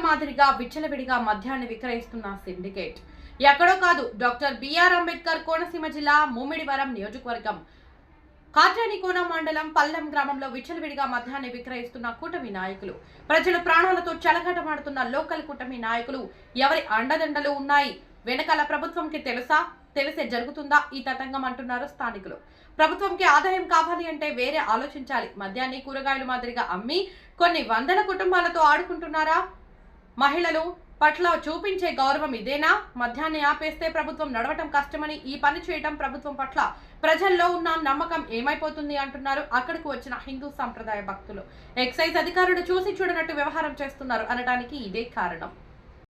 మాదిరిగా విచ్చలవిడిగా మద్యాన్ని విక్రయిస్తున్న సిండికేట్ ఎక్కడో కాదు, డాక్టర్ బిఆర్ అంబేద్కర్ కోనసీమ జిల్లా ముమ్మిడివరం నియోజకవర్గం కాట్రానికోన మండలం పల్లెం గ్రామంలో విచ్చలవిడిగా మద్యాన్ని విక్రయిస్తున్న కూటమి నాయకులు. ప్రజల ప్రాణాలతో చెలగాటమాడుతున్న లోకల్ కూటమి నాయకులు ఎవరి అండదండలు ఉన్నాయి? వెనకాల ప్రభుత్వంకి తెలిసే జరుగుతుందా ఈ తతంగం అంటున్నారు స్థానికులు. ప్రభుత్వంకి ఆదాయం కావాలి అంటే వేరే ఆలోచించాలి. మద్యాన్ని కూరగాయలు మాదిరిగా అమ్మి కొన్ని వందల కుటుంబాలతో ఆడుకుంటున్నారా? మహిళలు పట్ల చూపించే గౌరవం ఇదేనా? మద్యాన్ని ఆపేస్తే ప్రభుత్వం నడవటం కష్టమని ఈ పని చేయటం ప్రభుత్వం పట్ల ప్రజల్లో ఉన్న నమ్మకం ఏమైపోతుంది అంటున్నారు అక్కడకు వచ్చిన హిందూ సంప్రదాయ భక్తులు. ఎక్సైజ్ అధికారులు చూసి చూడనట్టు వ్యవహారం చేస్తున్నారు అనడానికి ఇదే కారణం.